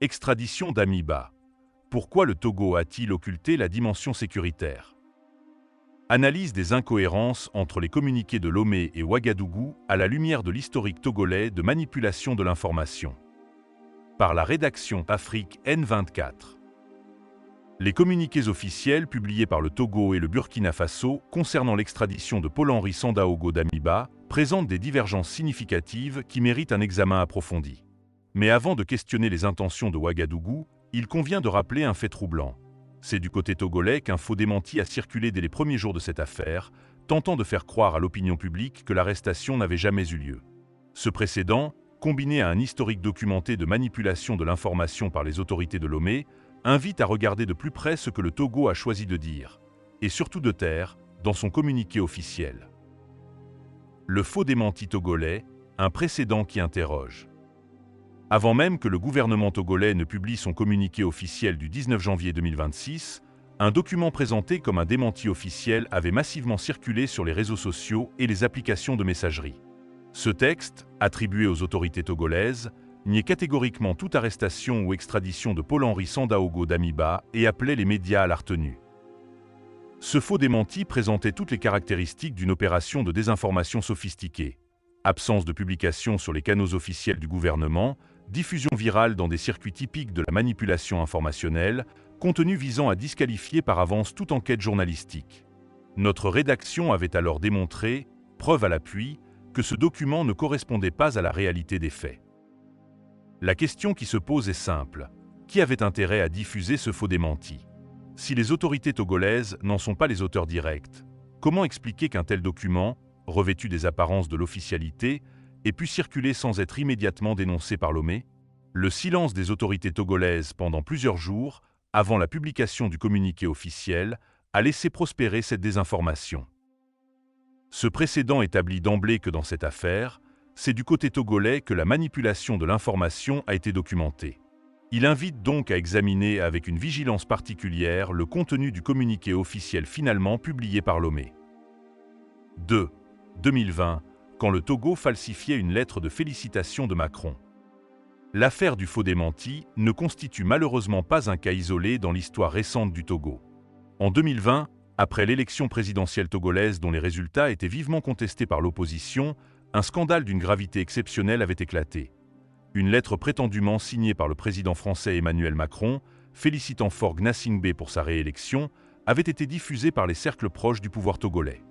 Extradition d'Amiba. Pourquoi le Togo a-t-il occulté la dimension sécuritaire? Analyse des incohérences entre les communiqués de Lomé et Ouagadougou à la lumière de l'historique togolais de manipulation de l'information. Par la rédaction Afrique N24. Les communiqués officiels publiés par le Togo et le Burkina Faso concernant l'extradition de Paul-Henri Sandaogo d'Amiba présentent des divergences significatives qui méritent un examen approfondi. Mais avant de questionner les intentions de Ouagadougou, il convient de rappeler un fait troublant. C'est du côté togolais qu'un faux démenti a circulé dès les premiers jours de cette affaire, tentant de faire croire à l'opinion publique que l'arrestation n'avait jamais eu lieu. Ce précédent, combiné à un historique documenté de manipulation de l'information par les autorités de Lomé, invite à regarder de plus près ce que le Togo a choisi de dire, et surtout de taire, dans son communiqué officiel. Le faux démenti togolais, un précédent qui interroge. Avant même que le gouvernement togolais ne publie son communiqué officiel du 19 janvier 2026, un document présenté comme un démenti officiel avait massivement circulé sur les réseaux sociaux et les applications de messagerie. Ce texte, attribué aux autorités togolaises, niait catégoriquement toute arrestation ou extradition de Paul-Henri Sandaogo d'Amiba et appelait les médias à la retenue. Ce faux démenti présentait toutes les caractéristiques d'une opération de désinformation sophistiquée. Absence de publication sur les canaux officiels du gouvernement, diffusion virale dans des circuits typiques de la manipulation informationnelle, contenu visant à disqualifier par avance toute enquête journalistique. Notre rédaction avait alors démontré, preuve à l'appui, que ce document ne correspondait pas à la réalité des faits. La question qui se pose est simple. Qui avait intérêt à diffuser ce faux démenti? Si les autorités togolaises n'en sont pas les auteurs directs, comment expliquer qu'un tel document, revêtu des apparences de l'officialité, ait pu circuler sans être immédiatement dénoncé par Lomé? Le silence des autorités togolaises pendant plusieurs jours, avant la publication du communiqué officiel, a laissé prospérer cette désinformation. Ce précédent établit d'emblée que dans cette affaire, c'est du côté togolais que la manipulation de l'information a été documentée. Il invite donc à examiner avec une vigilance particulière le contenu du communiqué officiel finalement publié par Lomé. 2. 2020, quand le Togo falsifiait une lettre de félicitations de Macron. L'affaire du faux démenti ne constitue malheureusement pas un cas isolé dans l'histoire récente du Togo. En 2020, après l'élection présidentielle togolaise dont les résultats étaient vivement contestés par l'opposition, un scandale d'une gravité exceptionnelle avait éclaté. Une lettre prétendument signée par le président français Emmanuel Macron, félicitant Faure Gnassingbé pour sa réélection, avait été diffusée par les cercles proches du pouvoir togolais.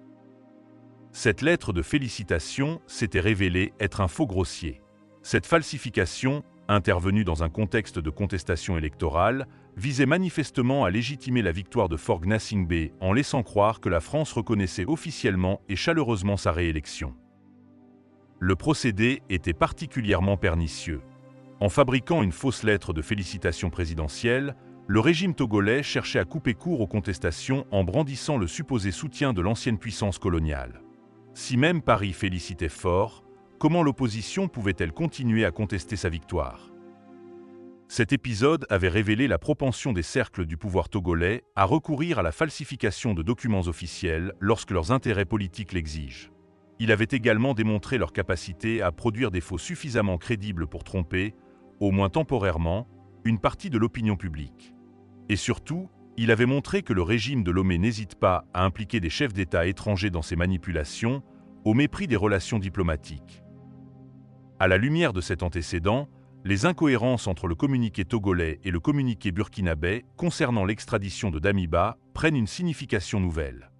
Cette lettre de félicitations s'était révélée être un faux grossier. Cette falsification, intervenue dans un contexte de contestation électorale, visait manifestement à légitimer la victoire de Faure Gnassingbé en laissant croire que la France reconnaissait officiellement et chaleureusement sa réélection. Le procédé était particulièrement pernicieux. En fabriquant une fausse lettre de félicitations présidentielle, le régime togolais cherchait à couper court aux contestations en brandissant le supposé soutien de l'ancienne puissance coloniale. Si même Paris félicitait Faure, comment l'opposition pouvait-elle continuer à contester sa victoire? Cet épisode avait révélé la propension des cercles du pouvoir togolais à recourir à la falsification de documents officiels lorsque leurs intérêts politiques l'exigent. Il avait également démontré leur capacité à produire des faux suffisamment crédibles pour tromper, au moins temporairement, une partie de l'opinion publique. Et surtout, il avait montré que le régime de Lomé n'hésite pas à impliquer des chefs d'État étrangers dans ses manipulations, au mépris des relations diplomatiques. À la lumière de cet antécédent, les incohérences entre le communiqué togolais et le communiqué burkinabé concernant l'extradition de Damiba prennent une signification nouvelle.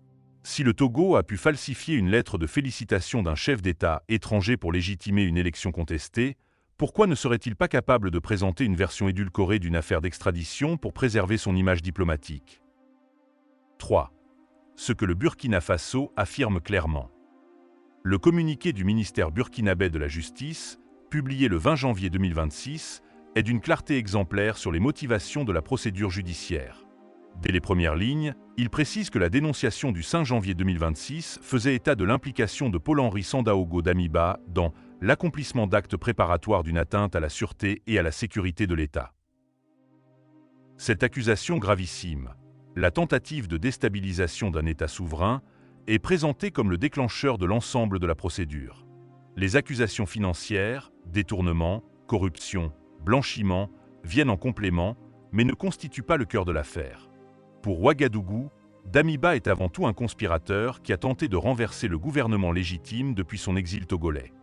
Si le Togo a pu falsifier une lettre de félicitations d'un chef d'État étranger pour légitimer une élection contestée, pourquoi ne serait-il pas capable de présenter une version édulcorée d'une affaire d'extradition pour préserver son image diplomatique? 3. Ce que le Burkina Faso affirme clairement. Le communiqué du ministère burkinabé de la Justice, publié le 20 janvier 2026, est d'une clarté exemplaire sur les motivations de la procédure judiciaire. Dès les premières lignes, il précise que la dénonciation du 5 janvier 2026 faisait état de l'implication de Paul-Henri Sandaogo d'Amiba dans l'accomplissement d'actes préparatoires d'une atteinte à la sûreté et à la sécurité de l'État. Cette accusation gravissime, la tentative de déstabilisation d'un État souverain, est présentée comme le déclencheur de l'ensemble de la procédure. Les accusations financières, détournement, corruption, blanchiment viennent en complément, mais ne constituent pas le cœur de l'affaire. Pour Ouagadougou, Damiba est avant tout un conspirateur qui a tenté de renverser le gouvernement légitime depuis son exil togolais.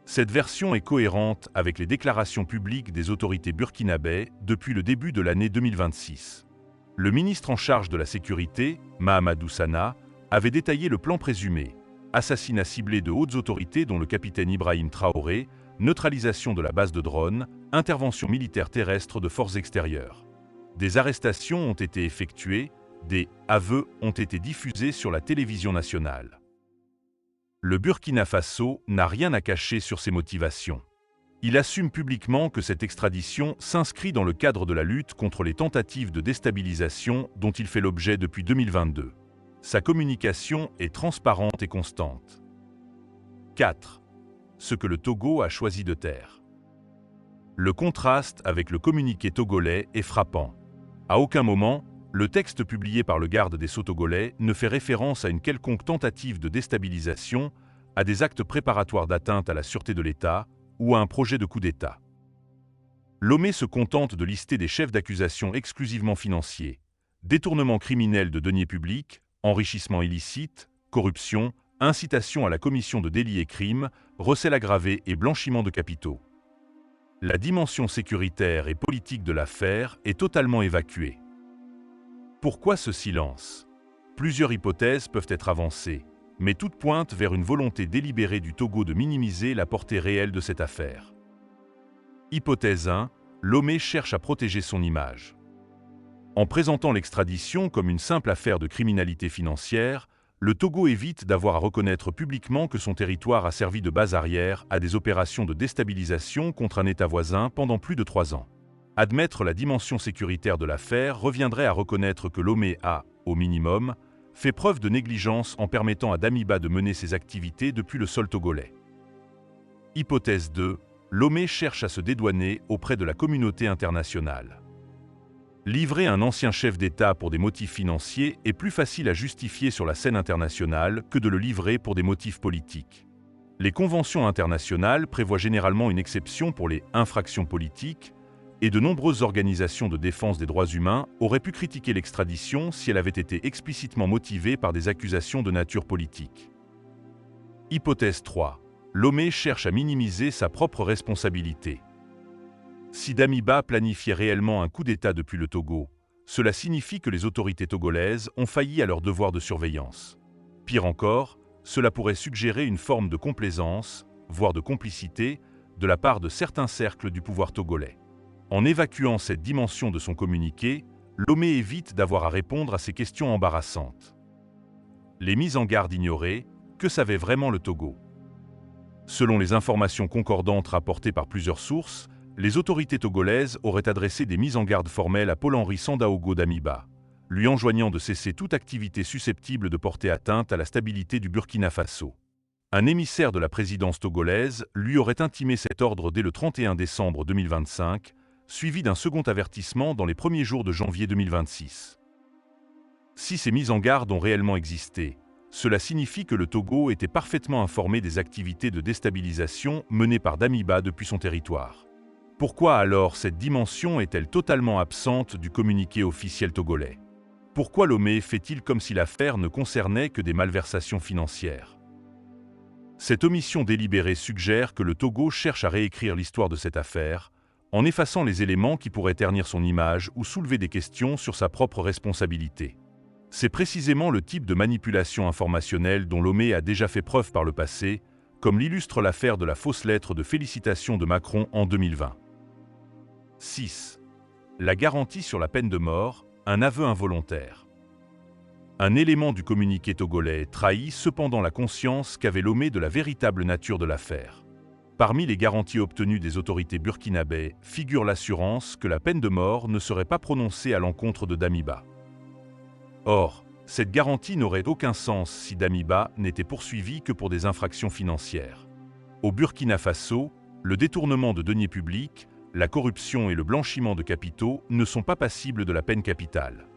Cette version est cohérente avec les déclarations publiques des autorités burkinabè depuis le début de l'année 2026. Le ministre en charge de la sécurité, Mahamadou Sana, avait détaillé le plan présumé: assassinat ciblé de hautes autorités dont le capitaine Ibrahim Traoré, neutralisation de la base de drones, intervention militaire terrestre de forces extérieures. Des arrestations ont été effectuées, des aveux ont été diffusés sur la télévision nationale. Le Burkina Faso n'a rien à cacher sur ses motivations. Il assume publiquement que cette extradition s'inscrit dans le cadre de la lutte contre les tentatives de déstabilisation dont il fait l'objet depuis 2022. Sa communication est transparente et constante. 4. Ce que le Togo a choisi de taire. Le contraste avec le communiqué togolais est frappant. À aucun moment, le texte publié par le garde des Sceaux togolais ne fait référence à une quelconque tentative de déstabilisation, à des actes préparatoires d'atteinte à la sûreté de l'État ou à un projet de coup d'État. Lomé se contente de lister des chefs d'accusation exclusivement financiers: détournement criminel de deniers publics, enrichissement illicite, corruption, incitation à la commission de délits et crimes, recel aggravé et blanchiment de capitaux. La dimension sécuritaire et politique de l'affaire est totalement évacuée. Pourquoi ce silence? Plusieurs hypothèses peuvent être avancées, mais toutes pointent vers une volonté délibérée du Togo de minimiser la portée réelle de cette affaire. Hypothèse 1. Lomé cherche à protéger son image. En présentant l'extradition comme une simple affaire de criminalité financière, le Togo évite d'avoir à reconnaître publiquement que son territoire a servi de base arrière à des opérations de déstabilisation contre un État voisin pendant plus de 3 ans. Admettre la dimension sécuritaire de l'affaire reviendrait à reconnaître que Lomé a, au minimum, fait preuve de négligence en permettant à Damiba de mener ses activités depuis le sol togolais. Hypothèse 2. Lomé cherche à se dédouaner auprès de la communauté internationale. Livrer un ancien chef d'État pour des motifs financiers est plus facile à justifier sur la scène internationale que de le livrer pour des motifs politiques. Les conventions internationales prévoient généralement une exception pour les infractions politiques, et de nombreuses organisations de défense des droits humains auraient pu critiquer l'extradition si elle avait été explicitement motivée par des accusations de nature politique. Hypothèse 3. Lomé cherche à minimiser sa propre responsabilité. Si Damiba planifiait réellement un coup d'État depuis le Togo, cela signifie que les autorités togolaises ont failli à leur devoir de surveillance. Pire encore, cela pourrait suggérer une forme de complaisance, voire de complicité, de la part de certains cercles du pouvoir togolais. En évacuant cette dimension de son communiqué, Lomé évite d'avoir à répondre à ces questions embarrassantes. Les mises en garde ignorées, que savait vraiment le Togo? Selon les informations concordantes rapportées par plusieurs sources, les autorités togolaises auraient adressé des mises en garde formelles à Paul-Henri Sandaogo Damiba, lui enjoignant de cesser toute activité susceptible de porter atteinte à la stabilité du Burkina Faso. Un émissaire de la présidence togolaise lui aurait intimé cet ordre dès le 31 décembre 2025, suivi d'un second avertissement dans les premiers jours de janvier 2026. Si ces mises en garde ont réellement existé, cela signifie que le Togo était parfaitement informé des activités de déstabilisation menées par Damiba depuis son territoire. Pourquoi alors cette dimension est-elle totalement absente du communiqué officiel togolais? Pourquoi Lomé fait-il comme si l'affaire ne concernait que des malversations financières? Cette omission délibérée suggère que le Togo cherche à réécrire l'histoire de cette affaire, en effaçant les éléments qui pourraient ternir son image ou soulever des questions sur sa propre responsabilité. C'est précisément le type de manipulation informationnelle dont Lomé a déjà fait preuve par le passé, comme l'illustre l'affaire de la fausse lettre de félicitations de Macron en 2020. 6. La garantie sur la peine de mort, un aveu involontaire. Un élément du communiqué togolais trahit cependant la conscience qu'avait Lomé de la véritable nature de l'affaire. Parmi les garanties obtenues des autorités burkinabè figure l'assurance que la peine de mort ne serait pas prononcée à l'encontre de Damiba. Or, cette garantie n'aurait aucun sens si Damiba n'était poursuivi que pour des infractions financières. Au Burkina Faso, le détournement de deniers publics, la corruption et le blanchiment de capitaux ne sont pas passibles de la peine capitale.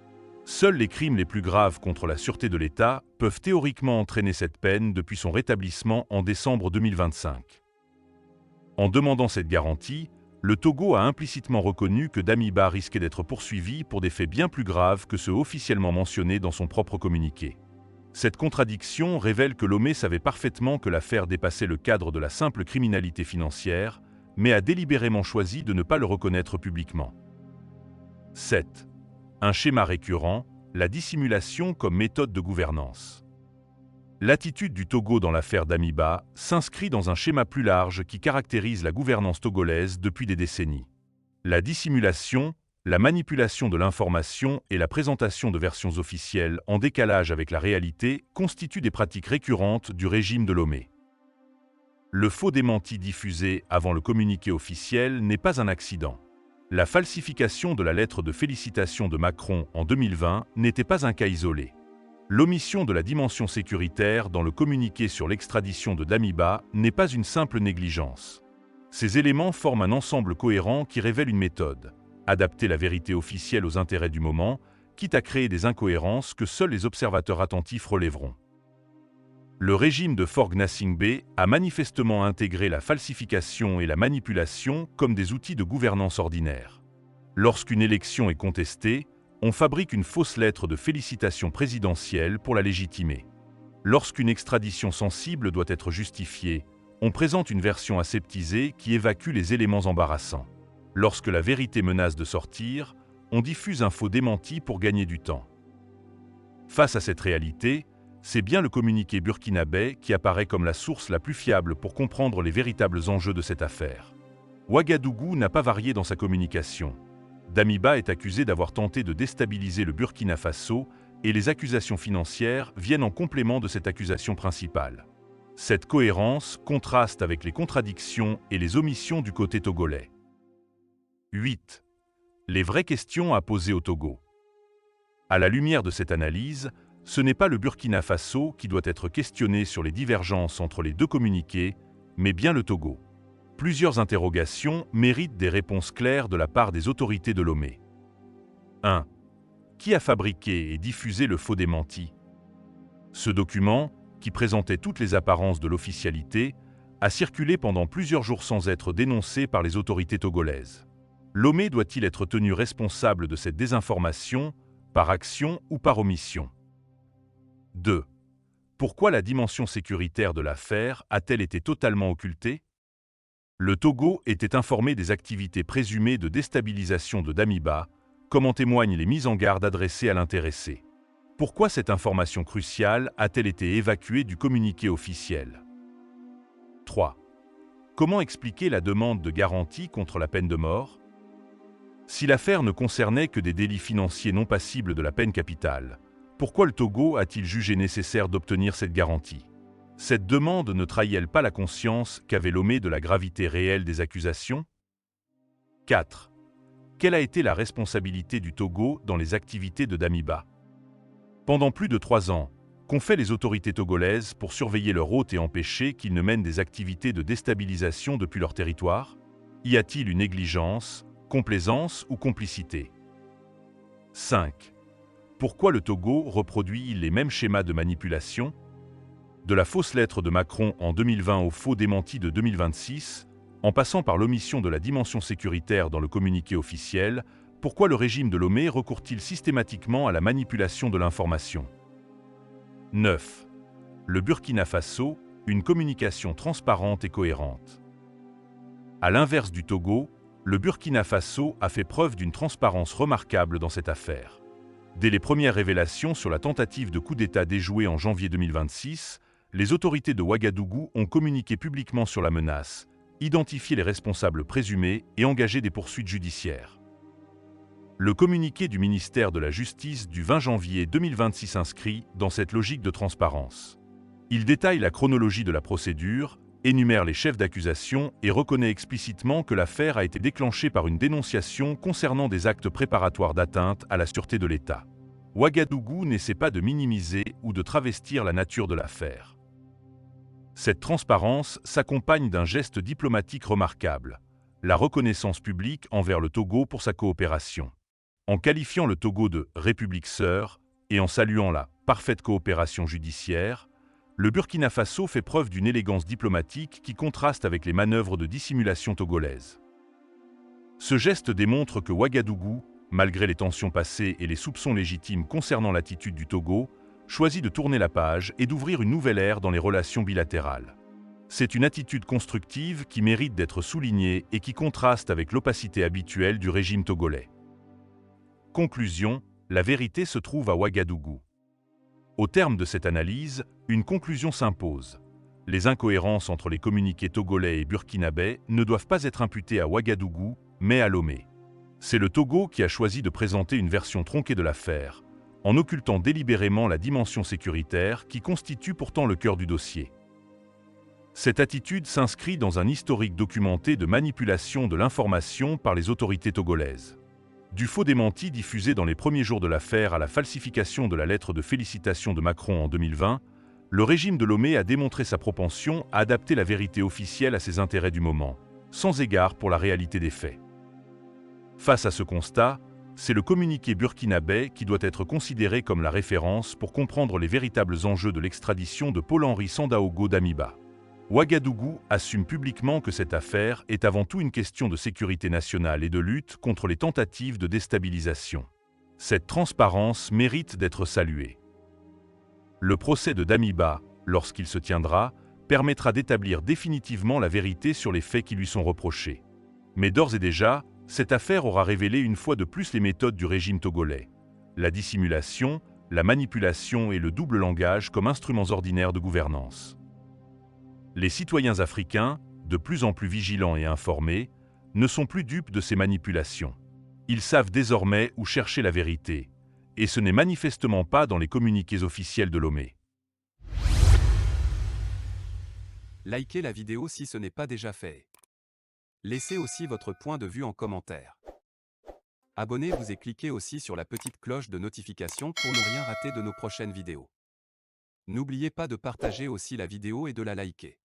Seuls les crimes les plus graves contre la sûreté de l'État peuvent théoriquement entraîner cette peine depuis son rétablissement en décembre 2025. En demandant cette garantie, Le Togo a implicitement reconnu que Damiba risquait d'être poursuivi pour des faits bien plus graves que ceux officiellement mentionnés dans son propre communiqué. Cette contradiction révèle que Lomé savait parfaitement que l'affaire dépassait le cadre de la simple criminalité financière, mais a délibérément choisi de ne pas le reconnaître publiquement. 7. Un schéma récurrent, la dissimulation comme méthode de gouvernance. L'attitude du Togo dans l'affaire Damiba s'inscrit dans un schéma plus large qui caractérise la gouvernance togolaise depuis des décennies. La dissimulation, la manipulation de l'information et la présentation de versions officielles en décalage avec la réalité constituent des pratiques récurrentes du régime de Lomé. Le faux démenti diffusé avant le communiqué officiel n'est pas un accident. La falsification de la lettre de félicitations de Macron en 2020 n'était pas un cas isolé. L'omission de la dimension sécuritaire dans le communiqué sur l'extradition de Damiba n'est pas une simple négligence. Ces éléments forment un ensemble cohérent qui révèle une méthode: adapter la vérité officielle aux intérêts du moment, quitte à créer des incohérences que seuls les observateurs attentifs relèveront. Le régime de Faure Gnassingbé a manifestement intégré la falsification et la manipulation comme des outils de gouvernance ordinaire. Lorsqu'une élection est contestée, on fabrique une fausse lettre de félicitations présidentielle pour la légitimer. Lorsqu'une extradition sensible doit être justifiée, on présente une version aseptisée qui évacue les éléments embarrassants. Lorsque la vérité menace de sortir, on diffuse un faux démenti pour gagner du temps. Face à cette réalité, c'est bien le communiqué burkinabé qui apparaît comme la source la plus fiable pour comprendre les véritables enjeux de cette affaire. Ouagadougou n'a pas varié dans sa communication. Damiba est accusé d'avoir tenté de déstabiliser le Burkina Faso et les accusations financières viennent en complément de cette accusation principale. Cette cohérence contraste avec les contradictions et les omissions du côté togolais. 8. Les vraies questions à poser au Togo. À la lumière de cette analyse, ce n'est pas le Burkina Faso qui doit être questionné sur les divergences entre les deux communiqués, mais bien le Togo. Plusieurs interrogations méritent des réponses claires de la part des autorités de Lomé. 1. Qui a fabriqué et diffusé le faux démenti? Ce document, qui présentait toutes les apparences de l'officialité, a circulé pendant plusieurs jours sans être dénoncé par les autorités togolaises. Lomé doit-il être tenu responsable de cette désinformation, par action ou par omission? 2. Pourquoi la dimension sécuritaire de l'affaire a-t-elle été totalement occultée? Le Togo était informé des activités présumées de déstabilisation de Damiba, comme en témoignent les mises en garde adressées à l'intéressé. Pourquoi cette information cruciale a-t-elle été évacuée du communiqué officiel? 3. Comment expliquer la demande de garantie contre la peine de mort? Si l'affaire ne concernait que des délits financiers non passibles de la peine capitale, pourquoi le Togo a-t-il jugé nécessaire d'obtenir cette garantie? Cette demande ne trahit-elle pas la conscience qu'avait Lomé de la gravité réelle des accusations? 4. Quelle a été la responsabilité du Togo dans les activités de Damiba? Pendant plus de 3 ans, qu'ont fait les autorités togolaises pour surveiller leur hôte et empêcher qu'ils ne mènent des activités de déstabilisation depuis leur territoire? Y a-t-il une négligence, complaisance ou complicité? 5. Pourquoi le Togo reproduit-il les mêmes schémas de manipulation? De la fausse lettre de Macron en 2020 au faux démenti de 2026, en passant par l'omission de la dimension sécuritaire dans le communiqué officiel, pourquoi le régime de Lomé recourt-il systématiquement à la manipulation de l'information? 9. Le Burkina Faso, une communication transparente et cohérente. À l'inverse du Togo, le Burkina Faso a fait preuve d'une transparence remarquable dans cette affaire. Dès les premières révélations sur la tentative de coup d'État déjouée en janvier 2026, les autorités de Ouagadougou ont communiqué publiquement sur la menace, identifié les responsables présumés et engagé des poursuites judiciaires. Le communiqué du ministère de la Justice du 20 janvier 2026 s'inscrit dans cette logique de transparence. Il détaille la chronologie de la procédure, énumère les chefs d'accusation et reconnaît explicitement que l'affaire a été déclenchée par une dénonciation concernant des actes préparatoires d'atteinte à la sûreté de l'État. Ouagadougou n'essaie pas de minimiser ou de travestir la nature de l'affaire. Cette transparence s'accompagne d'un geste diplomatique remarquable, la reconnaissance publique envers le Togo pour sa coopération. En qualifiant le Togo de « République sœur » et en saluant la « parfaite coopération judiciaire », le Burkina Faso fait preuve d'une élégance diplomatique qui contraste avec les manœuvres de dissimulation togolaises. Ce geste démontre que Ouagadougou, malgré les tensions passées et les soupçons légitimes concernant l'attitude du Togo, choisit de tourner la page et d'ouvrir une nouvelle ère dans les relations bilatérales. C'est une attitude constructive qui mérite d'être soulignée et qui contraste avec l'opacité habituelle du régime togolais. Conclusion, la vérité se trouve à Ouagadougou. Au terme de cette analyse, une conclusion s'impose. Les incohérences entre les communiqués togolais et burkinabais ne doivent pas être imputées à Ouagadougou, mais à Lomé. C'est le Togo qui a choisi de présenter une version tronquée de l'affaire, en occultant délibérément la dimension sécuritaire qui constitue pourtant le cœur du dossier. Cette attitude s'inscrit dans un historique documenté de manipulation de l'information par les autorités togolaises. Du faux démenti diffusé dans les premiers jours de l'affaire à la falsification de la lettre de félicitations de Macron en 2020, le régime de Lomé a démontré sa propension à adapter la vérité officielle à ses intérêts du moment, sans égard pour la réalité des faits. Face à ce constat, c'est le communiqué burkinabé qui doit être considéré comme la référence pour comprendre les véritables enjeux de l'extradition de Paul-Henri Sandaogo Damiba. Ouagadougou assume publiquement que cette affaire est avant tout une question de sécurité nationale et de lutte contre les tentatives de déstabilisation. Cette transparence mérite d'être saluée. Le procès de Damiba, lorsqu'il se tiendra, permettra d'établir définitivement la vérité sur les faits qui lui sont reprochés. Mais d'ores et déjà, cette affaire aura révélé une fois de plus les méthodes du régime togolais. La dissimulation, la manipulation et le double langage comme instruments ordinaires de gouvernance. Les citoyens africains, de plus en plus vigilants et informés, ne sont plus dupes de ces manipulations. Ils savent désormais où chercher la vérité, et ce n'est manifestement pas dans les communiqués officiels de Lomé. Likez la vidéo si ce n'est pas déjà fait. Laissez aussi votre point de vue en commentaire. Abonnez-vous et cliquez aussi sur la petite cloche de notification pour ne rien rater de nos prochaines vidéos. N'oubliez pas de partager aussi la vidéo et de la liker.